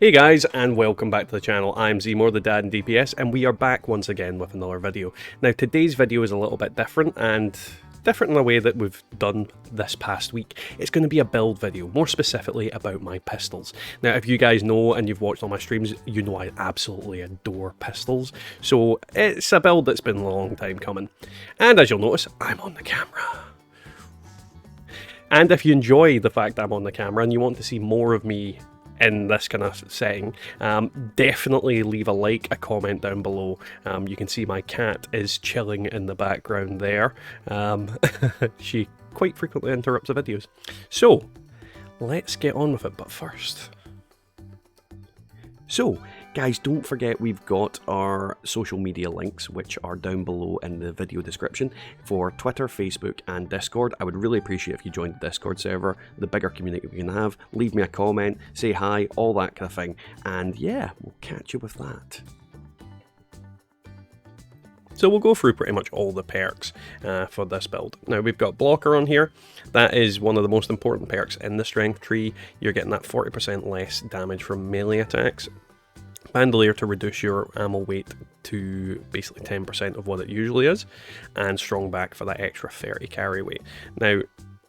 Hey guys, and welcome back to the channel. I'm Zmore, the dad in DPS, and we are back once again with another video. Now today's video is a little bit different, and different in a way that we've done this past week. It's going to be a build video, more specifically about my pistols. Now if you guys know and you've watched all my streams, you know I absolutely adore pistols, so it's a build that's been a long time coming. And as you'll notice, I'm on the camera. And if you enjoy the fact I'm on the camera and you want to see more of me in this kind of setting, definitely leave a like, a comment down below. You can see my cat is chilling in the background there. She quite frequently interrupts the videos. So, let's get on with it, but first. So, guys, don't forget we've got our social media links, which are down below in the video description, for Twitter, Facebook, and Discord. I would really appreciate if you joined the Discord server, the bigger community we can have. Leave me a comment, say hi, all that kind of thing. And yeah, we'll catch you with that. So we'll go through pretty much all the perks for this build. Now we've got Blocker on here. That is one of the most important perks in the strength tree. You're getting that 40% less damage from melee attacks. Bandolier to reduce your ammo weight to basically 10% of what it usually is. And Strong Back for that extra 30 carry weight. Now,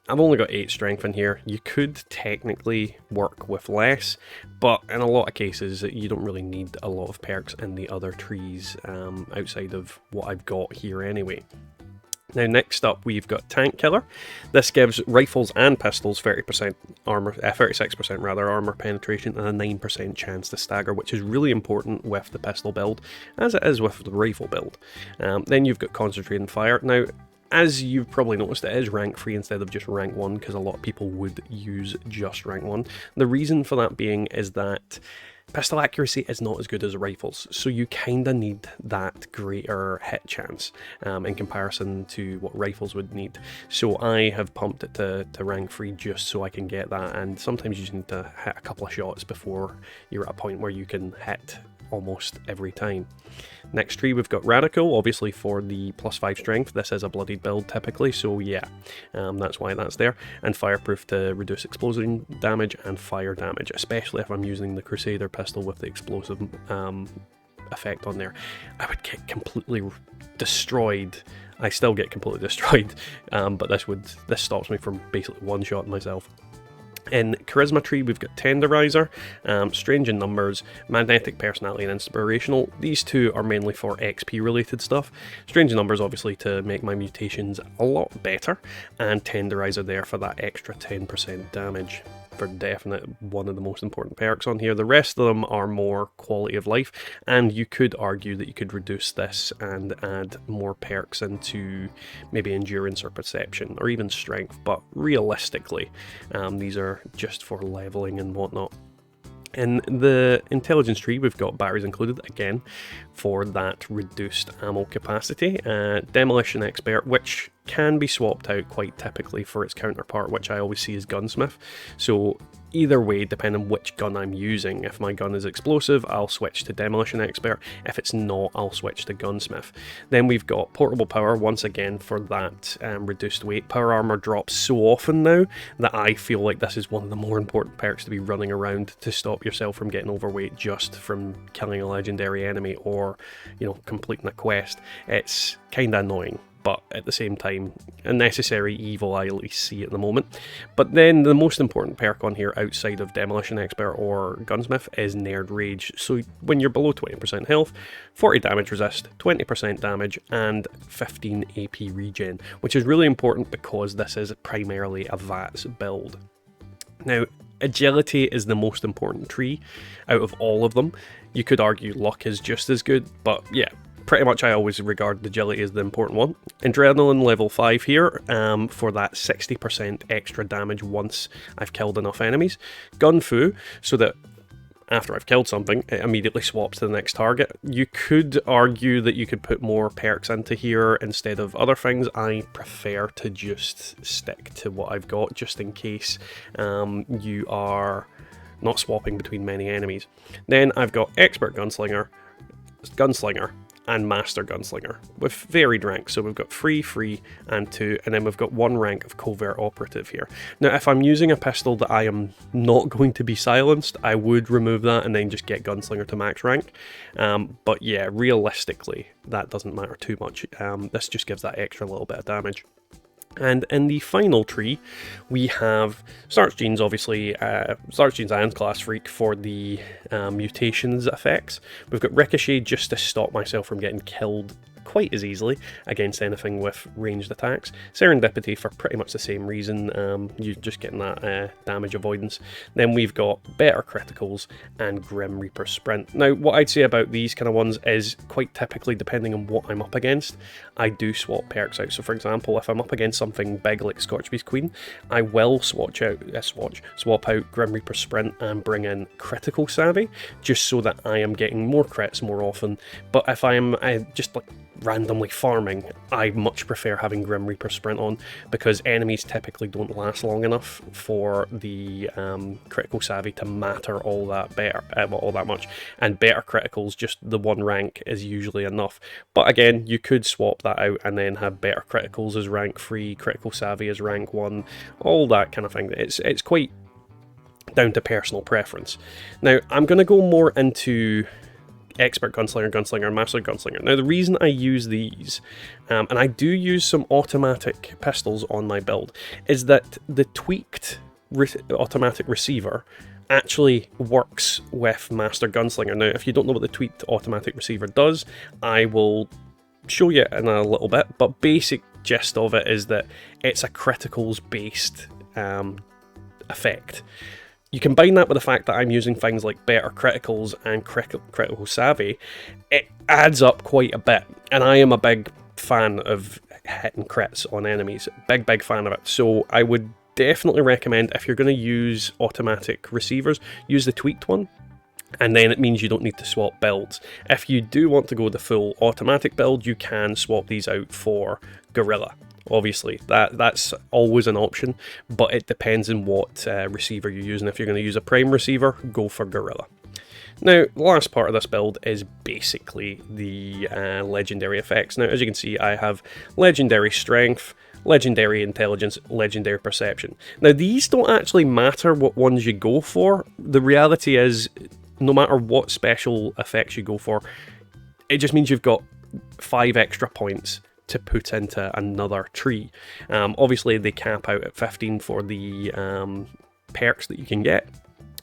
I've only got 8 strength in here. You could technically work with less, but in a lot of cases you don't really need a lot of perks in the other trees outside of what I've got here anyway. Now next up we've got Tank Killer. This gives rifles and pistols 30% armor, 36% rather, armor penetration and a 9% chance to stagger, which is really important with the pistol build, as it is with the rifle build. Then you've got Concentrating Fire. Now, as you've probably noticed, it is rank 3 instead of just rank 1, because a lot of people would use just rank 1. The reason for that being is that pistol accuracy is not as good as rifles, so you kinda need that greater hit chance in comparison to what rifles would need. So I have pumped it to rank 3 just so I can get that, and sometimes you just need to hit a couple of shots before you're at a point where you can hit almost every time. Next tree we've got Radical, obviously for the +5 strength. This is a bloodied build typically, so yeah, that's why that's there. And Fireproof to reduce explosion damage and fire damage, especially if I'm using the Crusader pistol with the explosive effect on there. I would get completely destroyed. I still get completely destroyed, but this stops me from basically one-shotting myself. In Charisma tree, we've got Tenderizer, Strange in Numbers, Magnetic Personality, and Inspirational. These two are mainly for XP related stuff. Strange in Numbers, obviously, to make my mutations a lot better, and Tenderizer there for that extra 10% damage. For definite one of the most important perks on here. The rest of them are more quality of life, and you could argue that you could reduce this and add more perks into maybe endurance or perception or even strength, but realistically these are just for leveling and whatnot. In the intelligence tree, we've got batteries included, again, for that reduced ammo capacity. Demolition Expert, which can be swapped out quite typically for its counterpart, which I always see as Gunsmith. So either way, depending on which gun I'm using, if my gun is explosive, I'll switch to Demolition Expert. If it's not, I'll switch to Gunsmith. Then we've got Portable Power, once again for that reduced weight. Power Armor drops so often now that I feel like this is one of the more important perks to be running around to stop yourself from getting overweight just from killing a legendary enemy or, you know, completing a quest. It's kinda annoying, but at the same time, a necessary evil I at least see at the moment. But then the most important perk on here outside of Demolition Expert or Gunsmith is Nerd Rage. So when you're below 20% health, 40 damage resist, 20% damage, and 15 AP regen, which is really important because this is primarily a VATS build. Now, Agility is the most important tree out of all of them. You could argue Luck is just as good, but yeah, pretty much I always regard Agility as the important one. Adrenaline level 5 here for that 60% extra damage once I've killed enough enemies. Gun Fu, so that after I've killed something, it immediately swaps to the next target. You could argue that you could put more perks into here instead of other things. I prefer to just stick to what I've got, just in case you are not swapping between many enemies. Then I've got Expert Gunslinger, and Master Gunslinger with varied ranks. So we've got 3, 3, and 2, and then we've got 1 rank of Covert Operative here. Now, if I'm using a pistol that I am not going to be silenced, I would remove that and then just get Gunslinger to max rank. But yeah, realistically, that doesn't matter too much. This just gives that extra little bit of damage. And in the final tree, we have Starch Genes, obviously, Starch Genes and Class Freak for the mutations effects. We've got Ricochet just to stop myself from getting killed quite as easily against anything with ranged attacks. Serendipity for pretty much the same reason, you're just getting that damage avoidance. Then we've got Better Criticals and Grim Reaper Sprint. Now, what I'd say about these kind of ones is quite typically, depending on what I'm up against, I do swap perks out. So for example, if I'm up against something big like Scorchbeast Queen, I will swap out Grim Reaper Sprint and bring in Critical Savvy, just so that I am getting more crits more often. But if I am just like randomly farming, I much prefer having Grim Reaper Sprint on, because enemies typically don't last long enough for the Critical Savvy to matter all that much, and better criticals, just the 1 rank is usually enough. But again, you could swap that out and then have better criticals as rank 3, Critical Savvy as rank 1, all that kind of thing. It's quite down to personal preference. Now, I'm going to go more into Expert Gunslinger, and Master Gunslinger. Now, the reason I use these, and I do use some automatic pistols on my build, is that the tweaked automatic receiver actually works with Master Gunslinger. Now, if you don't know what the tweaked automatic receiver does, I will show you in a little bit, but basic gist of it is that it's a criticals based effect. You combine that with the fact that I'm using things like better criticals and critical savvy, it adds up quite a bit. And I am a big fan of hitting crits on enemies. Big fan of it. So I would definitely recommend, if you're going to use automatic receivers, use the tweaked one. And then it means you don't need to swap builds. If you do want to go the full automatic build, you can swap these out for Gorilla. Obviously, that's always an option, but it depends on what receiver you're using. If you're going to use a prime receiver, go for Gorilla. Now, the last part of this build is basically the legendary effects. Now, as you can see, I have Legendary Strength, Legendary Intelligence, Legendary Perception. Now, these don't actually matter what ones you go for. The reality is, no matter what special effects you go for, it just means you've got 5 extra points to put into another tree. Obviously, they cap out at 15 for the perks that you can get.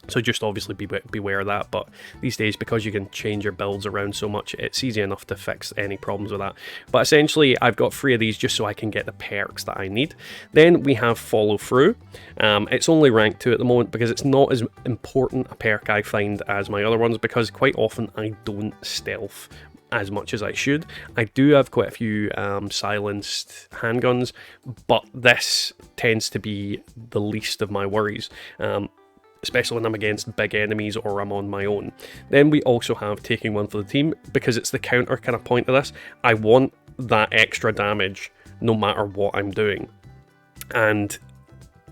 So just obviously beware of that, but these days, because you can change your builds around so much, it's easy enough to fix any problems with that. But essentially, I've got 3 of these just so I can get the perks that I need. Then we have Follow Through. It's only rank 2 at the moment because it's not as important a perk, I find, as my other ones, because quite often I don't stealth as much as I should. I do have quite a few silenced handguns, but this tends to be the least of my worries. Especially when I'm against big enemies or I'm on my own. Then we also have Taking One for the Team, because it's the counter kind of point of this. I want that extra damage no matter what I'm doing. And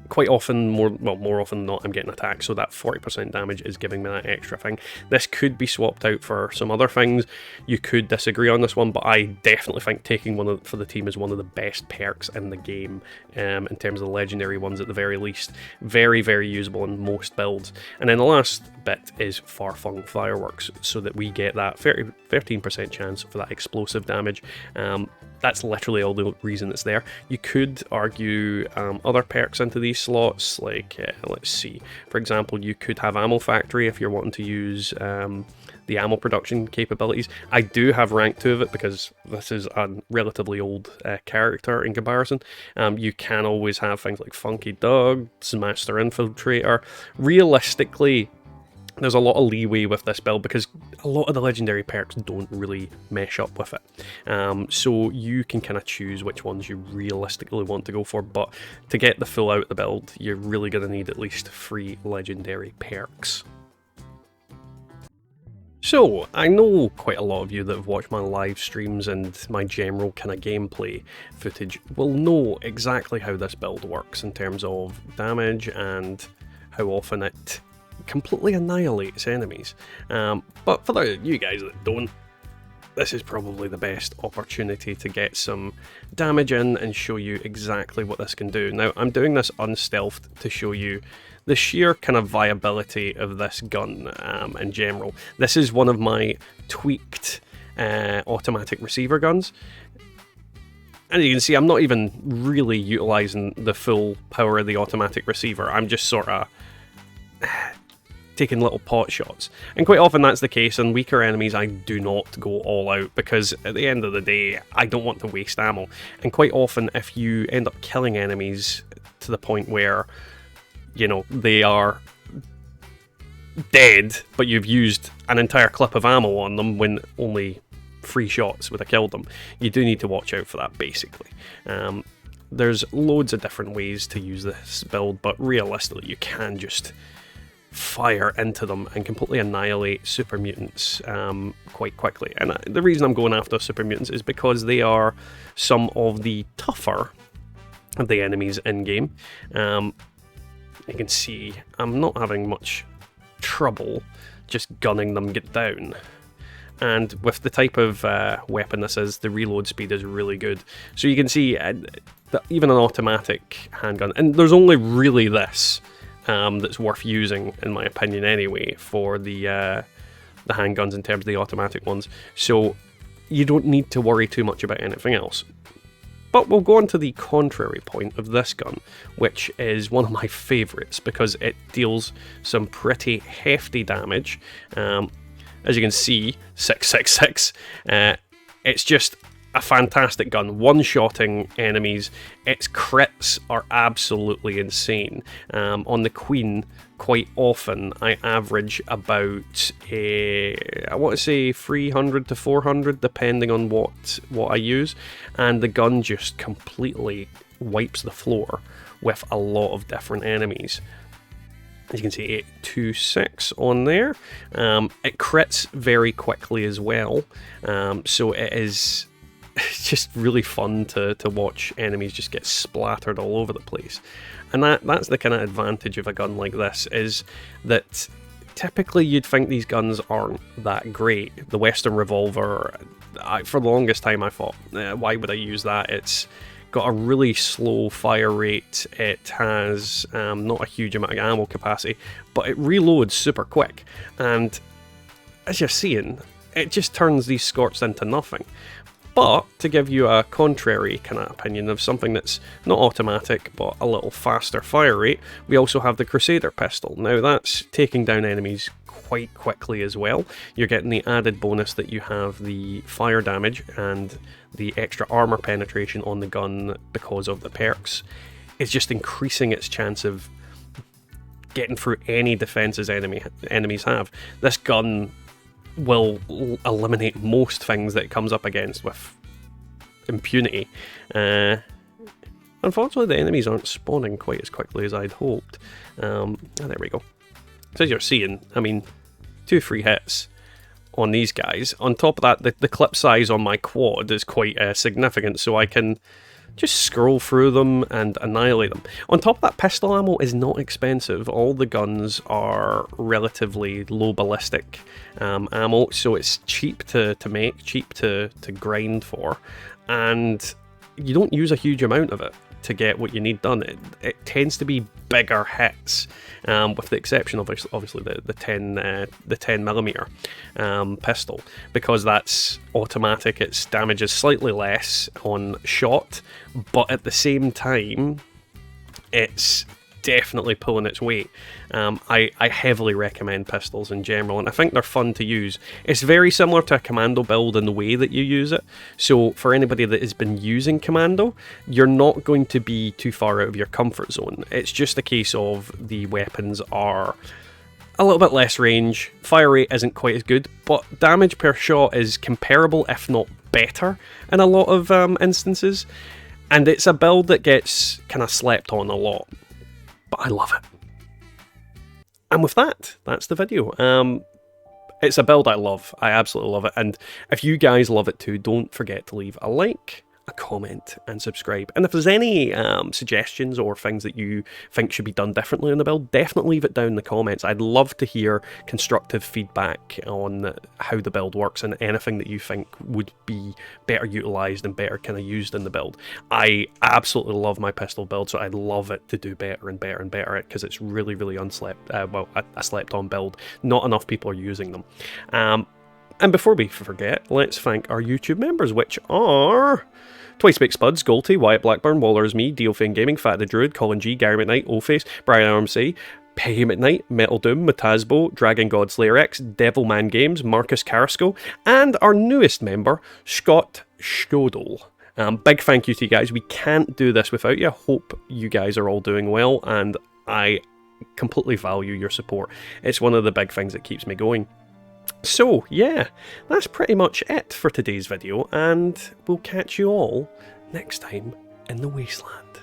quite often, more often than not, I'm getting attacked, so that 40% damage is giving me that extra thing. This could be swapped out for some other things. You could disagree on this one, but I definitely think Taking One for the Team is one of the best perks in the game, in terms of the legendary ones at the very least. Very, very usable in most builds. And then the last bit is Far-Flung Fireworks, so that we get that 13% chance for that explosive damage. That's literally all the reason it's there. You could argue other perks into these slots, like, let's see, for example, you could have Ammo Factory if you're wanting to use the ammo production capabilities. I do have rank 2 of it because this is a relatively old character in comparison. You can always have things like Funky Dogs, Master Infiltrator. Realistically, there's a lot of leeway with this build because a lot of the legendary perks don't really mesh up with it. So you can kind of choose which ones you realistically want to go for, but to get the full out of the build, you're really going to need at least 3 legendary perks. So, I know quite a lot of you that have watched my live streams and my general kind of gameplay footage will know exactly how this build works in terms of damage and how often it completely annihilates enemies. But for you guys that don't, this is probably the best opportunity to get some damage in and show you exactly what this can do. Now, I'm doing this unstealthed to show you the sheer kind of viability of this gun in general. This is one of my tweaked automatic receiver guns. And you can see I'm not even really utilising the full power of the automatic receiver. I'm just sort of taking little pot shots. And quite often that's the case. On weaker enemies, I do not go all out, because at the end of the day, I don't want to waste ammo. And quite often, if you end up killing enemies to the point where, you know, they are dead, but you've used an entire clip of ammo on them when only 3 shots would have killed them, you do need to watch out for that, basically. There's loads of different ways to use this build, but realistically you can just fire into them and completely annihilate super mutants quite quickly. And the reason I'm going after super mutants is because they are some of the tougher of the enemies in-game. You can see I'm not having much trouble just gunning them get down. And with the type of weapon this is, the reload speed is really good. So you can see that even an automatic handgun, and there's only really this that's worth using, in my opinion anyway, for the handguns in terms of the automatic ones. So you don't need to worry too much about anything else. But we'll go on to the contrary point of this gun, which is one of my favourites because it deals some pretty hefty damage. As you can see, 666. It's just a fantastic gun, one-shotting enemies. Its crits are absolutely insane. On the Queen, quite often I average about I want to say 300 to 400, depending on what I use, and the gun just completely wipes the floor with a lot of different enemies. As you can see, 826 on there. It crits very quickly as well, so it is just really fun to watch enemies just get splattered all over the place. And that's the kind of advantage of a gun like this, is that typically you'd think these guns aren't that great. The Western Revolver, for the longest time I thought, why would I use that? It's got a really slow fire rate, it has not a huge amount of ammo capacity, but it reloads super quick, and as you're seeing, it just turns these Scorts into nothing. But to give you a contrary kind of opinion of something that's not automatic but a little faster fire rate, we also have the Crusader pistol. Now that's taking down enemies quite quickly as well. You're getting the added bonus that you have the fire damage and the extra armor penetration on the gun because of the perks. It's just increasing its chance of getting through any defenses enemies have. This gun will eliminate most things that it comes up against with impunity. Unfortunately, the enemies aren't spawning quite as quickly as I'd hoped. There we go. So as you're seeing, I mean, 2 free hits on these guys. On top of that, the clip size on my quad is quite significant, so I can just scroll through them and annihilate them. On top of that, pistol ammo is not expensive. All the guns are relatively low ballistic ammo, so it's cheap to make, cheap to grind for, and you don't use a huge amount of it to get what you need done. It tends to be bigger hits, with the exception of obviously the 10mm pistol, because that's automatic. Its damage is slightly less on shot, but at the same time, it's definitely pulling its weight. I heavily recommend pistols in general, and I think they're fun to use. It's very similar to a commando build in the way that you use it, so for anybody that has been using commando, you're not going to be too far out of your comfort zone. It's just a case of the weapons are a little bit less range, fire rate isn't quite as good, but damage per shot is comparable, if not better, in a lot of instances, and it's a build that gets kind of slept on a lot. But I love it. And with that, that's the video. It's a build I love. I absolutely love it. And if you guys love it too, don't forget to leave a like, a comment and subscribe. And if there's any suggestions or things that you think should be done differently in the build, definitely leave it down in the comments. I'd love to hear constructive feedback on how the build works and anything that you think would be better utilised and better kind of used in the build. I absolutely love my pistol build, so I'd love it to do better and better and better at, because it's really, really a slept-on build. Not enough people are using them. And before we forget, let's thank our YouTube members, which are Twice Baked Spuds, Golty, Wyatt Blackburn, Wallers Me, Dealfane Gaming, Fat the Druid, Colin G, Gary McKnight, Oface, Brian Armsay, Peggy McKnight, Metal Doom, Matazbo, Dragon God Slayer X, Devilman Games, Marcus Carrasco, and our newest member, Scott Schodel. Big thank you to you guys. We can't do this without you. Hope you guys are all doing well, and I completely value your support. It's one of the big things that keeps me going. So, yeah, that's pretty much it for today's video, and we'll catch you all next time in the Wasteland.